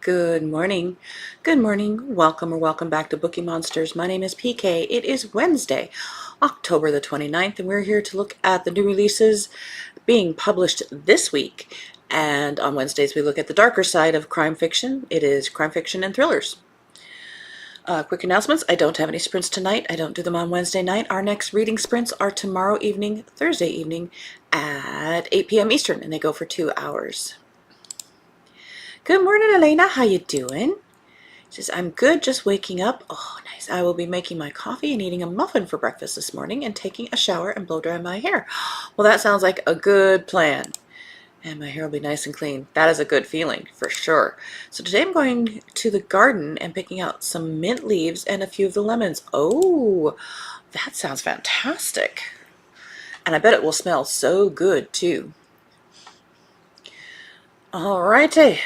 Good morning. Good morning. Welcome or welcome back to Bookeemonsters. My name is PK. It is Wednesday, October the 29th, and we're here to look at the new releases being published this week. And on Wednesdays, we look at the darker side of crime fiction. It is crime fiction and thrillers. Quick announcements. I don't have any sprints tonight. I don't do them on Wednesday night. Our next reading sprints are tomorrow evening, Thursday evening at 8 p.m. Eastern, and they go for 2 hours. Good morning, Elena. How you doing? She says, I'm good, just waking up. Oh, nice. I will be making my coffee and eating a muffin for breakfast this morning and taking a shower and blow dry my hair. Well, that sounds like a good plan. And my hair will be nice and clean. That is a good feeling, for sure. So today I'm going to the garden and picking out some mint leaves and a few of the lemons. Oh, that sounds fantastic. And I bet it will smell so good, too. All righty.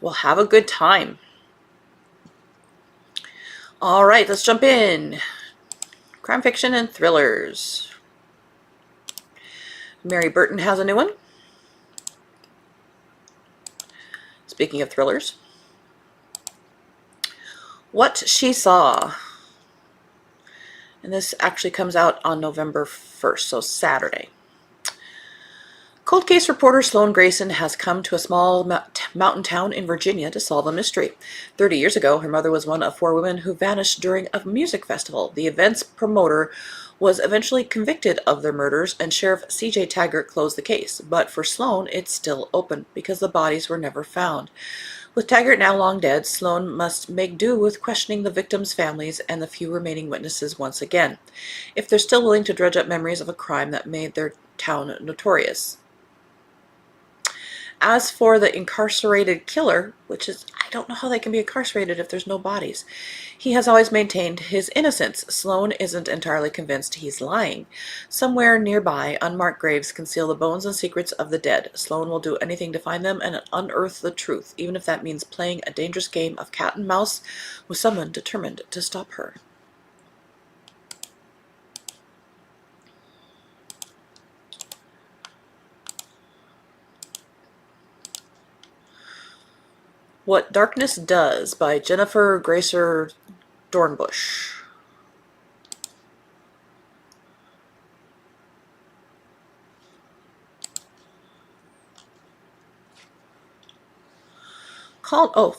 We'll have a good time. All right, let's jump in. Crime fiction and thrillers. Mary Burton has a new one. Speaking of thrillers. What She Saw. And this actually comes out on November 1st, so Saturday. Cold case reporter Sloane Grayson has come to a small mountain town in Virginia to solve a mystery. 30 years ago, her mother was one of 4 women who vanished during a music festival. The event's promoter was eventually convicted of their murders, and Sheriff C.J. Taggart closed the case. But for Sloane, it's still open because the bodies were never found. With Taggart now long dead, Sloane must make do with questioning the victims' families and the few remaining witnesses once again, if they're still willing to dredge up memories of a crime that made their town notorious. As for the incarcerated killer, which is, I don't know how they can be incarcerated if there's no bodies. He has always maintained his innocence. Sloane isn't entirely convinced he's lying. Somewhere nearby, unmarked graves conceal the bones and secrets of the dead. Sloane will do anything to find them and unearth the truth, even if that means playing a dangerous game of cat and mouse with someone determined to stop her. What Darkness Does by Jennifer Gracer Dornbush.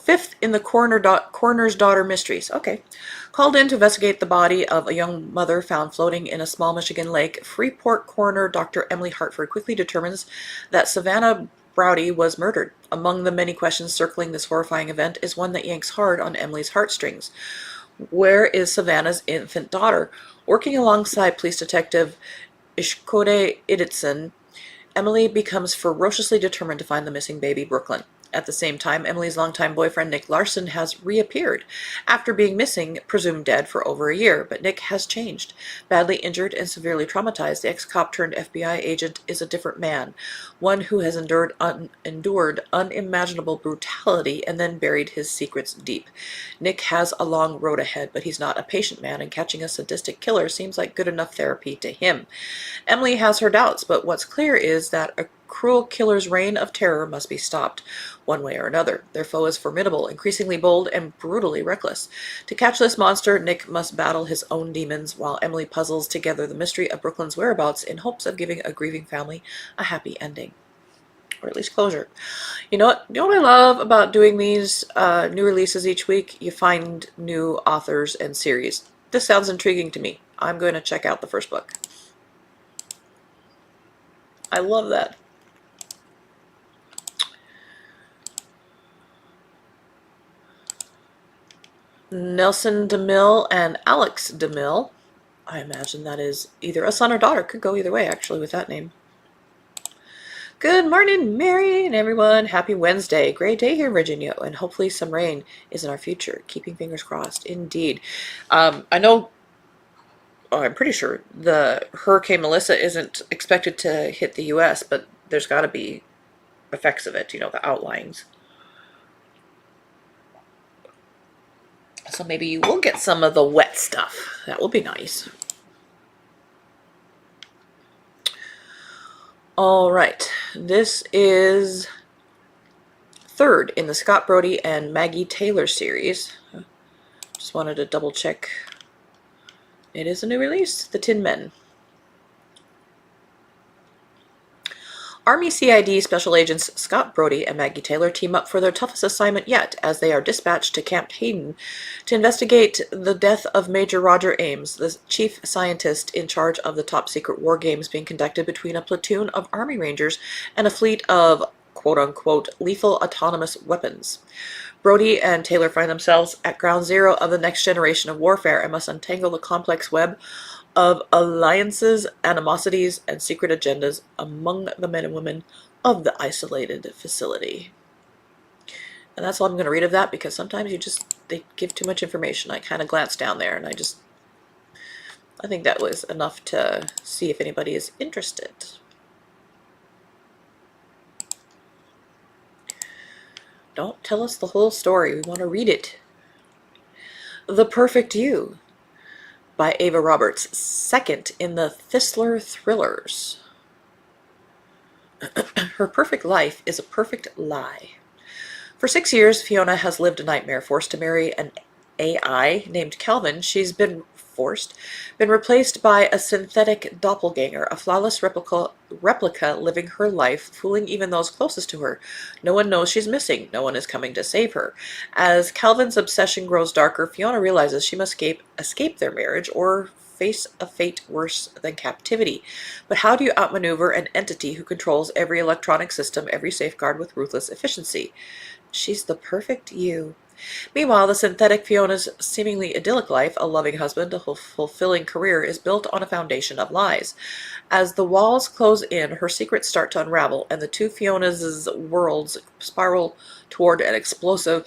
Fifth in the Coroner's Daughter Mysteries. Okay. Called in to investigate the body of a young mother found floating in a small Michigan lake, Freeport coroner Dr. Emily Hartford quickly determines that Savannah Browdy was murdered. Among the many questions circling this horrifying event is one that yanks hard on Emily's heartstrings. Where is Savannah's infant daughter? Working alongside police detective Ishkode Iditson, Emily becomes ferociously determined to find the missing baby Brooklyn. At the same time, Emily's longtime boyfriend Nick Larson has reappeared after being missing, presumed dead, for over a year, but Nick has changed. Badly injured and severely traumatized, the ex-cop turned FBI agent is a different man, one who has endured unimaginable brutality and then buried his secrets deep. Nick has a long road ahead, but he's not a patient man, and catching a sadistic killer seems like good enough therapy to him. Emily has her doubts, but what's clear is that a cruel killer's reign of terror must be stopped, one way or another. Their foe is formidable, increasingly bold, and brutally reckless. To catch this monster, Nick must battle his own demons, while Emily puzzles together the mystery of Brooklyn's whereabouts in hopes of giving a grieving family a happy ending. Or at least closure. You know what I love about doing these new releases each week? You find new authors and series. This sounds intriguing to me. I'm going to check out the first book. I love that. Nelson DeMille and Alex DeMille. I imagine that is either a son or daughter. Could go either way, actually, with that name. Good morning, Mary and everyone. Happy Wednesday. Great day here in Virginia, and hopefully some rain is in our future. Keeping fingers crossed, indeed. I know, I'm pretty sure the Hurricane Melissa isn't expected to hit the U.S., but there's got to be effects of it, the outlines. So maybe you will get some of the wet stuff. That will be nice. All right. This is third in the Scott Brody and Maggie Taylor series. Just wanted to double check. It is a new release, The Tin Men. Army CID Special Agents Scott Brody and Maggie Taylor team up for their toughest assignment yet as they are dispatched to Camp Hayden to investigate the death of Major Roger Ames, the chief scientist in charge of the top-secret war games being conducted between a platoon of Army Rangers and a fleet of quote-unquote lethal autonomous weapons. Brody and Taylor find themselves at ground zero of the next generation of warfare and must untangle the complex web of alliances, animosities, and secret agendas among the men and women of the isolated facility. And that's all I'm going to read of that, because sometimes they give too much information. I kind of glanced down there and I think that was enough to see if anybody is interested. Don't tell us the whole story. We want to read it. The Perfect You by Ava Roberts, second in the Thistler thrillers. Her perfect life is a perfect lie. For 6 years, Fiona has lived a nightmare, forced to marry an AI named Calvin. She's been replaced by a synthetic doppelganger, a flawless replica living her life, fooling even those closest to her. No one knows she's missing. No one is coming to save her. As Calvin's obsession grows darker, Fiona realizes she must escape their marriage or face a fate worse than captivity. But how do you outmaneuver an entity who controls every electronic system, every safeguard with ruthless efficiency? She's the perfect you. Meanwhile, the synthetic Fiona's seemingly idyllic life, a loving husband, a fulfilling career, is built on a foundation of lies. As the walls close in, her secrets start to unravel, and the two Fiona's worlds spiral toward an explosive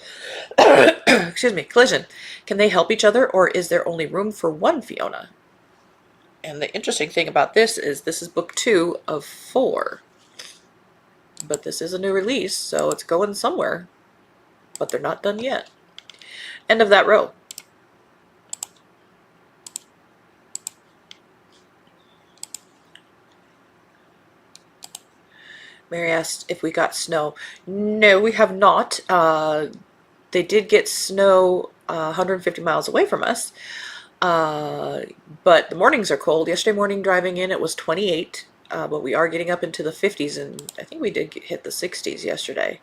collision. Can they help each other, or is there only room for one Fiona? And the interesting thing about this is book 2 of 4. But this is a new release, so it's going somewhere. But they're not done yet. End of that row. Mary asked if we got snow. No, we have not. They did get snow 150 miles away from us. But the mornings are cold. Yesterday morning driving in, it was 28. But we are getting up into the 50s, and I think we did hit the 60s yesterday.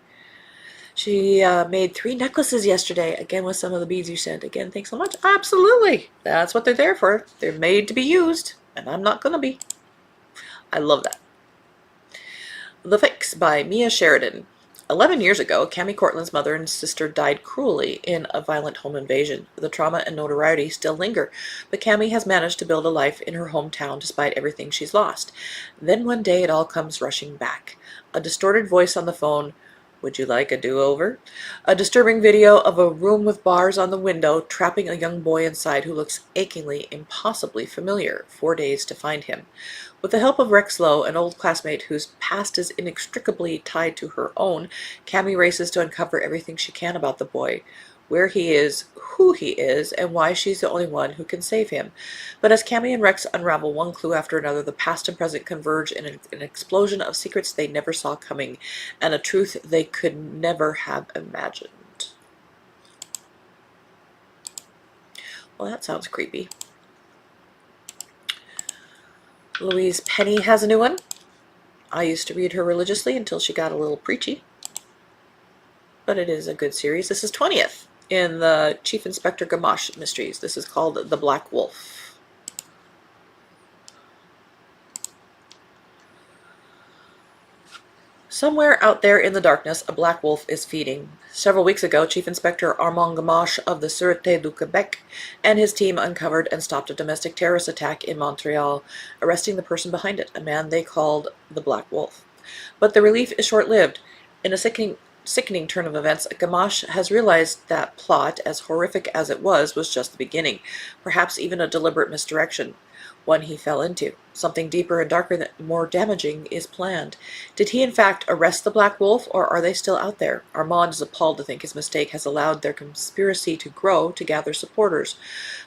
She made 3 necklaces yesterday, again with some of the beads you sent. Again, thanks so much. Absolutely. That's what they're there for. They're made to be used, and I'm not going to be. I love that. The Fix by Mia Sheridan. 11 years ago, Cammie Cortland's mother and sister died cruelly in a violent home invasion. The trauma and notoriety still linger, but Cammie has managed to build a life in her hometown despite everything she's lost. Then one day it all comes rushing back. A distorted voice on the phone. Would you like a do-over? A disturbing video of a room with bars on the window trapping a young boy inside who looks achingly, impossibly familiar. 4 days to find him. With the help of Rex Lowe, an old classmate whose past is inextricably tied to her own, Cammie races to uncover everything she can about the boy. Where he is, who he is, and why she's the only one who can save him. But as Cammie and Rex unravel one clue after another, the past and present converge in an explosion of secrets they never saw coming, and a truth they could never have imagined. Well, that sounds creepy. Louise Penny has a new one. I used to read her religiously until she got a little preachy. But it is a good series. This is 20th in the Chief Inspector Gamache mysteries. This is called The Black Wolf. Somewhere out there in the darkness, a black wolf is feeding. Several weeks ago, Chief Inspector Armand Gamache of the Sûreté du Québec and his team uncovered and stopped a domestic terrorist attack in Montreal, arresting the person behind it, a man they called the Black Wolf. But the relief is short-lived. In a sickening turn of events, Gamache has realized that plot, as horrific as it was just the beginning, perhaps even a deliberate misdirection, one he fell into. Something deeper and darker, more damaging, is planned. Did he in fact arrest the Black Wolf, or are they still out there? Armand is appalled to think his mistake has allowed their conspiracy to grow, to gather supporters,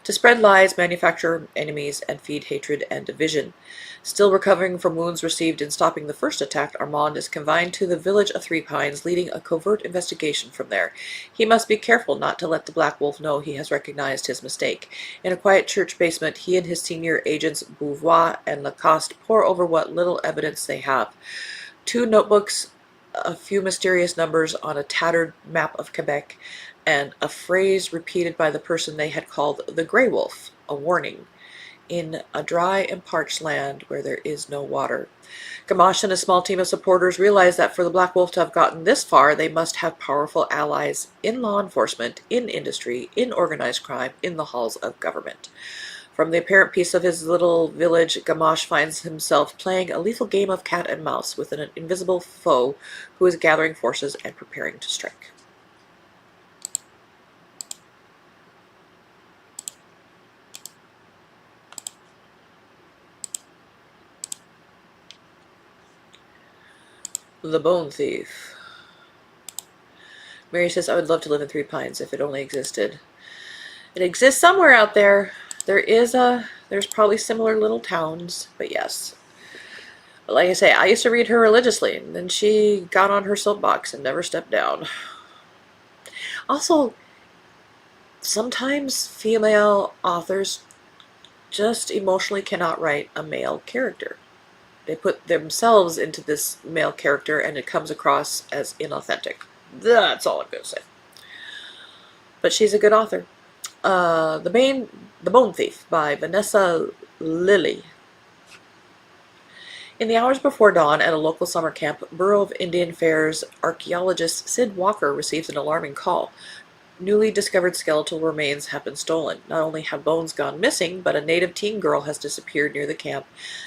to spread lies, manufacture enemies, and feed hatred and division. Still recovering from wounds received in stopping the first attack, Armand is confined to the village of Three Pines, leading a covert investigation from there. He must be careful not to let the Black Wolf know he has recognized his mistake. In a quiet church basement, he and his senior agents Beauvoir and Lacoste pore over what little evidence they have. 2 notebooks, a few mysterious numbers on a tattered map of Quebec, and a phrase repeated by the person they had called the Grey Wolf, a warning. In a dry and parched land where there is no water. Gamache and a small team of supporters realize that for the Black Wolf to have gotten this far, they must have powerful allies in law enforcement, in industry, in organized crime, in the halls of government. From the apparent peace of his little village, Gamache finds himself playing a lethal game of cat and mouse with an invisible foe who is gathering forces and preparing to strike. The Bone Thief. Mary says, I would love to live in Three Pines if it only existed. It exists somewhere out there. There's probably similar little towns, but yes. But like I say, I used to read her religiously, and then she got on her soapbox and never stepped down. Also, sometimes female authors just emotionally cannot write a male character. They put themselves into this male character and it comes across as inauthentic. That's all I'm going to say. But she's a good author. The Bone Thief by Vanessa Lilly. In the hours before dawn at a local summer camp, Bureau of Indian Affairs archaeologist Sid Walker receives an alarming call. Newly discovered skeletal remains have been stolen. Not only have bones gone missing, but a native teen girl has disappeared near the camp,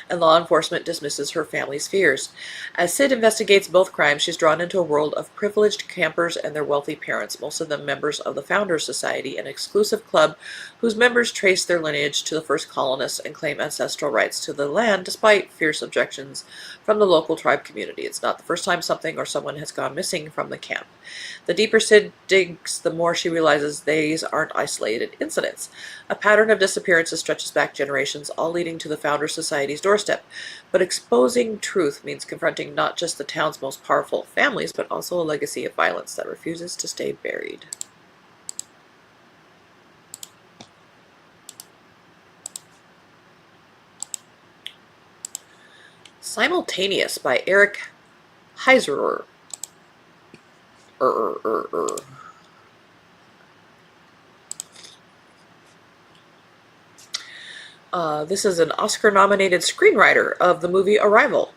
and law enforcement dismisses her family's fears. As Sid investigates both crimes, she's drawn into a world of privileged campers and their wealthy parents, most of them members of the Founders Society, an exclusive club whose members trace their lineage to the first colonists and claim ancestral rights to the land despite fierce objections from the local tribe community. It's not the first time something or someone has gone missing from the camp. The deeper Sid digs, the more she realizes these aren't isolated incidents. A pattern of disappearances stretches back generations, all leading to the Founders Society's doorstep. But exposing truth means confronting not just the town's most powerful families, but also a legacy of violence that refuses to stay buried. Simultaneous by Eric Heiserer. This is an Oscar-nominated screenwriter of the movie Arrival.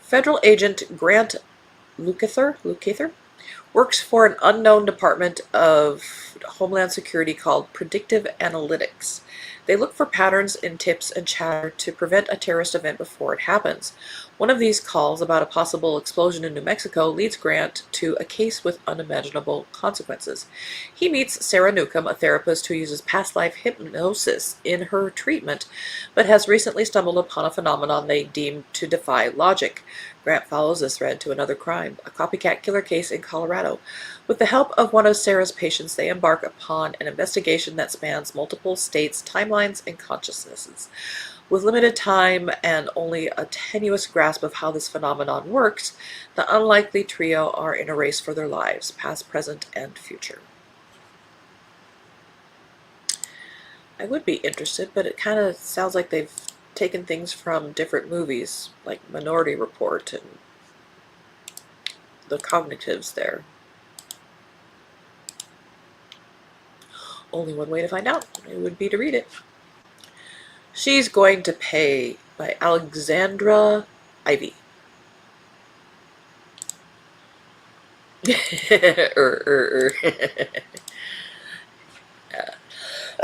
Federal agent Grant Lukather works for an unknown department of Homeland Security called Predictive Analytics. They look for patterns in tips and chatter to prevent a terrorist event before it happens. One of these calls about a possible explosion in New Mexico leads Grant to a case with unimaginable consequences. He meets Sarah Newcomb, a therapist who uses past life hypnosis in her treatment, but has recently stumbled upon a phenomenon they deem to defy logic. Grant follows this thread to another crime, a copycat killer case in Colorado. With the help of one of Sarah's patients, they embark upon an investigation that spans multiple states, timelines, and consciousnesses. With limited time and only a tenuous grasp of how this phenomenon works, the unlikely trio are in a race for their lives, past, present, and future. I would be interested, but it kind of sounds like they've taken things from different movies, like Minority Report and the cognitives there. Only one way to find out. It would be to read it. She's Going to Pay by Alexandra Ivy.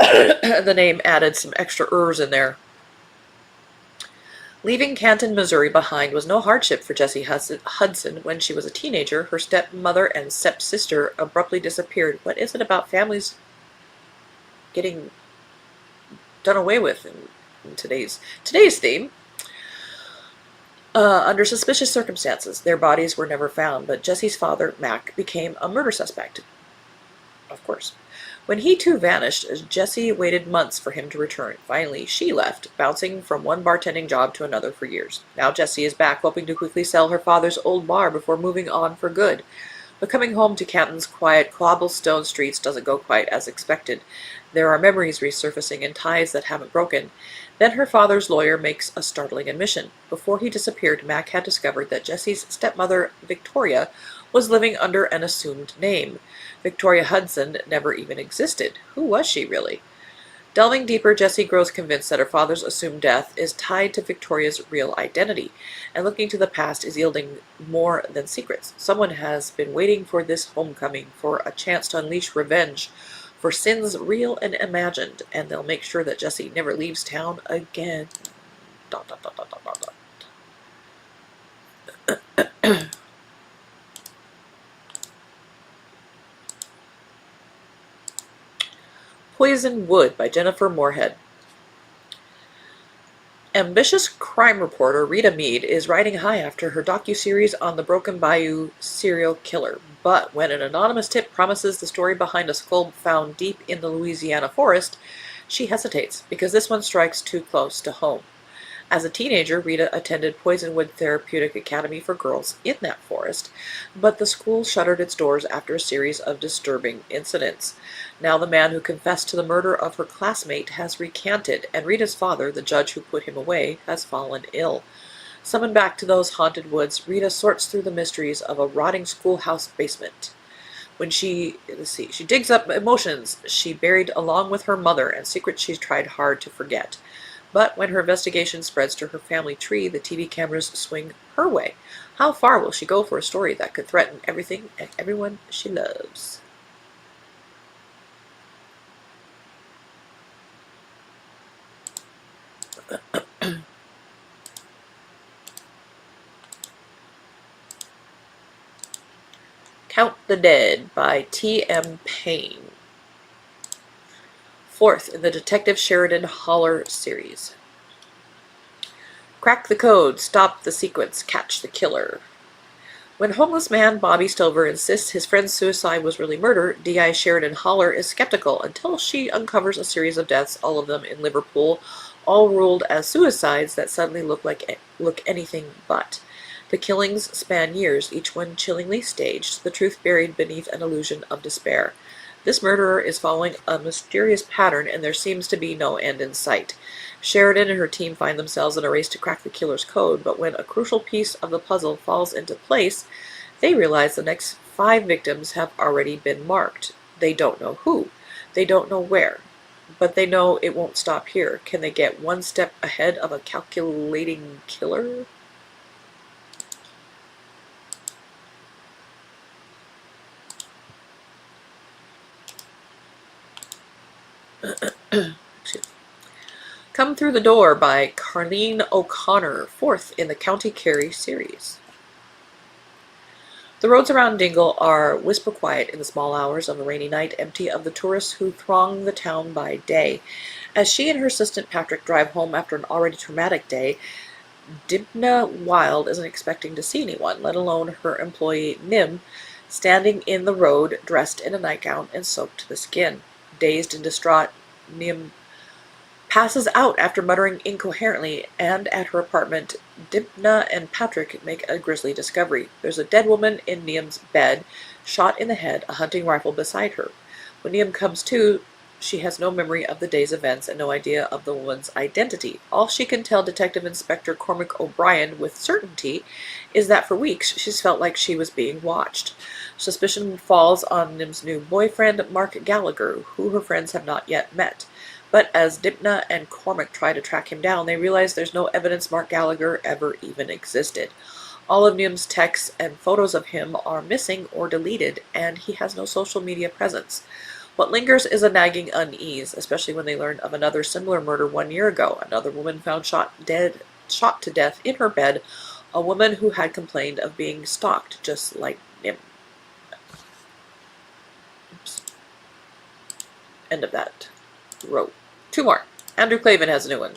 The name added some extra ers in there. Leaving Canton, Missouri behind was no hardship for Jessie Hudson. When she was a teenager, her stepmother and stepsister abruptly disappeared. What is it about families getting done away with and today's theme. Under suspicious circumstances, their bodies were never found, but Jesse's father, Mac, became a murder suspect. Of course. When he too vanished, Jesse waited months for him to return. Finally, she left, bouncing from one bartending job to another for years. Now Jessie is back, hoping to quickly sell her father's old bar before moving on for good. But coming home to Canton's quiet cobblestone streets doesn't go quite as expected. There are memories resurfacing and ties that haven't broken. Then her father's lawyer makes a startling admission. Before he disappeared, Mac had discovered that Jessie's stepmother, Victoria, was living under an assumed name. Victoria Hudson never even existed. Who was she, really? Delving deeper, Jessie grows convinced that her father's assumed death is tied to Victoria's real identity, and looking to the past is yielding more than secrets. Someone has been waiting for this homecoming, for a chance to unleash revenge for sins real and imagined, and they'll make sure that Jessie never leaves town again. Dot, dot, dot, dot, dot, dot. Poison Wood by Jennifer Moorhead. Ambitious crime reporter Rita Mead is riding high after her docuseries on the Broken Bayou serial killer. But when an anonymous tip promises the story behind a skull found deep in the Louisiana forest, she hesitates because this one strikes too close to home. As a teenager, Rita attended Poisonwood Therapeutic Academy for girls in that forest, but the school shuttered its doors after a series of disturbing incidents. Now the man who confessed to the murder of her classmate has recanted, and Rita's father, the judge who put him away, has fallen ill. Summoned back to those haunted woods, Rita sorts through the mysteries of a rotting schoolhouse basement. When she digs up emotions she buried along with her mother and secrets she's tried hard to forget. But when her investigation spreads to her family tree, the TV cameras swing her way. How far will she go for a story that could threaten everything and everyone she loves? Count the Dead by T.M. Payne. Fourth in the Detective Sheridan Holler series. Crack the code, stop the sequence, catch the killer. When homeless man Bobby Stover insists his friend's suicide was really murder, D.I. Sheridan Holler is skeptical until she uncovers a series of deaths, all of them in Liverpool, all ruled as suicides that suddenly look anything but. The killings span years, each one chillingly staged, the truth buried beneath an illusion of despair. This murderer is following a mysterious pattern, and there seems to be no end in sight. Sheridan and her team find themselves in a race to crack the killer's code, but when a crucial piece of the puzzle falls into place, they realize the next 5 victims have already been marked. They don't know who. They don't know where. But they know it won't stop here. Can they get one step ahead of a calculating killer? Come Through the Door by Carleen O'Connor, 4th in the County Kerry series. The roads around Dingle are whisper quiet in the small hours of a rainy night, empty of the tourists who throng the town by day. As she and her assistant Patrick drive home after an already traumatic day, Dibna Wild isn't expecting to see anyone, let alone her employee Nim, standing in the road, dressed in a nightgown and soaked to the skin. Dazed and distraught, Nim passes out after muttering incoherently, and at her apartment, Dibna and Patrick make a grisly discovery. There's a dead woman in Niam's bed, shot in the head, a hunting rifle beside her. When Niam comes to, she has no memory of the day's events and no idea of the woman's identity. All she can tell Detective Inspector Cormac O'Brien with certainty is that for weeks she's felt like she was being watched. Suspicion falls on Nim's new boyfriend, Mark Gallagher, who her friends have not yet met. But as Dibna and Cormac try to track him down, they realize there's no evidence Mark Gallagher ever even existed. All of Niam's texts and photos of him are missing or deleted, and he has no social media presence. What lingers is a nagging unease, especially when they learn of another similar murder 1 year ago. Another woman found shot to death in her bed, a woman who had complained of being stalked just like Nim. Oops. End of that row. 2 more. Andrew Clavin has a new one.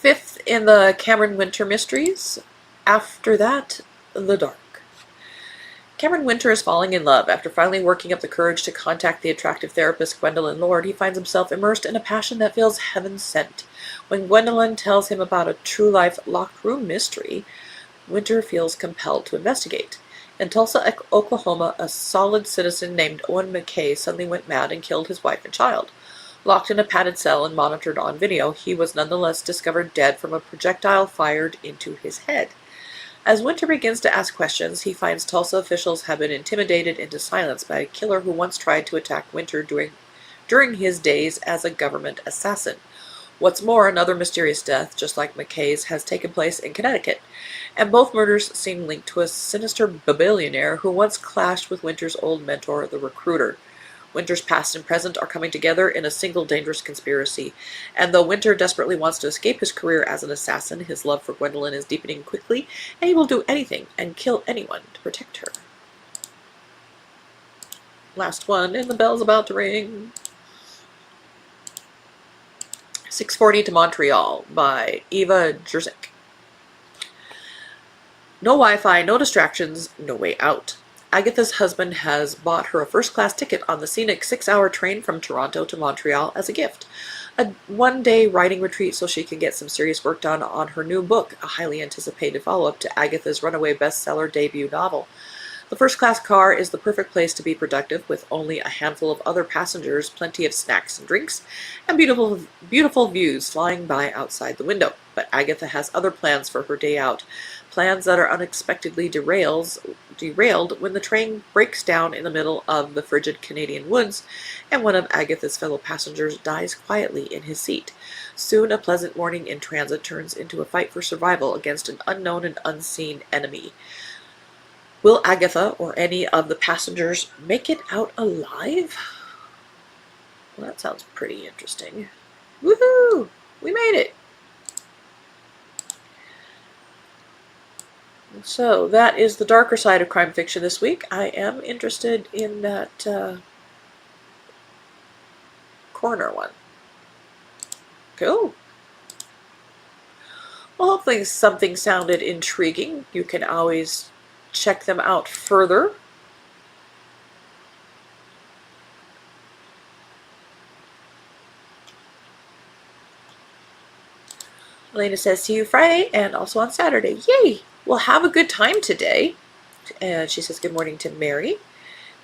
5th in the Cameron Winter mysteries. After that, the dark. Cameron Winter is falling in love. After finally working up the courage to contact the attractive therapist Gwendolyn Lord, he finds himself immersed in a passion that feels heaven-sent. When Gwendolyn tells him about a true-life locked room mystery, Winter feels compelled to investigate. In Tulsa, Oklahoma, a solid citizen named Owen McKay suddenly went mad and killed his wife and child. Locked in a padded cell and monitored on video, he was nonetheless discovered dead from a projectile fired into his head. As Winter begins to ask questions, he finds Tulsa officials have been intimidated into silence by a killer who once tried to attack Winter during his days as a government assassin. What's more, another mysterious death, just like McKay's, has taken place in Connecticut, and both murders seem linked to a sinister billionaire who once clashed with Winter's old mentor, the Recruiter. Winter's past and present are coming together in a single dangerous conspiracy, and though Winter desperately wants to escape his career as an assassin, his love for Gwendolyn is deepening quickly, and he will do anything and kill anyone to protect her. Last one, and the bell's about to ring. 6:40 to Montreal by Eva Jerzik. No Wi-Fi, no distractions, no way out. Agatha's husband has bought her a first-class ticket on the scenic 6-hour train from Toronto to Montreal as a gift. A one-day writing retreat so she can get some serious work done on her new book, a highly anticipated follow-up to Agatha's runaway bestseller debut novel. The first-class car is the perfect place to be productive, with only a handful of other passengers, plenty of snacks and drinks, and beautiful views flying by outside the window. But Agatha has other plans for her day out, plans that are unexpectedly derailed when the train breaks down in the middle of the frigid Canadian woods, and one of Agatha's fellow passengers dies quietly in his seat. Soon a pleasant morning in transit turns into a fight for survival against an unknown and unseen enemy. Will Agatha or any of the passengers make it out alive? Well, that sounds pretty interesting. Woohoo! We made it! So that is the darker side of crime fiction this week. I am interested in that corner one. Cool. Well, hopefully something sounded intriguing. You can always check them out further. Elena says, see you Friday and also on Saturday. Yay! Well, have a good time today. And she says, good morning to Mary.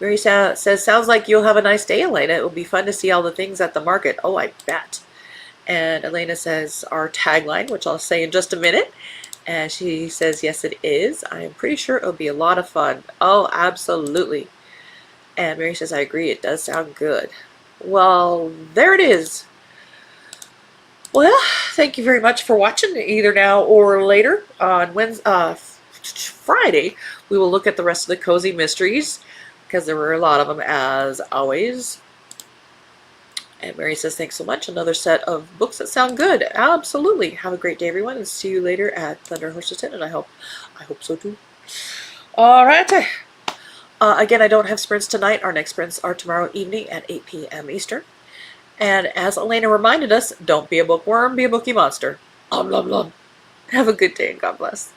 Mary says, sounds like you'll have a nice day, Elena. It will be fun to see all the things at the market. Oh, I bet. And Elena says, our tagline, which I'll say in just a minute. And she says, yes, it is. I am pretty sure it'll be a lot of fun. Oh, absolutely. And Mary says, I agree. It does sound good. Well, there it is. Well, thank you very much for watching, either now or later. On Friday, we will look at the rest of the Cozy Mysteries, because there were a lot of them, as always. And Mary says, thanks so much. Another set of books that sound good. Absolutely. Have a great day, everyone, and see you later at Thunder Horse's Tent, and I hope so too. All right. Again, I don't have sprints tonight. Our next sprints are tomorrow evening at 8 p.m. Eastern. And as Elena reminded us, don't be a bookworm, be a bookie monster. Have a good day and God bless.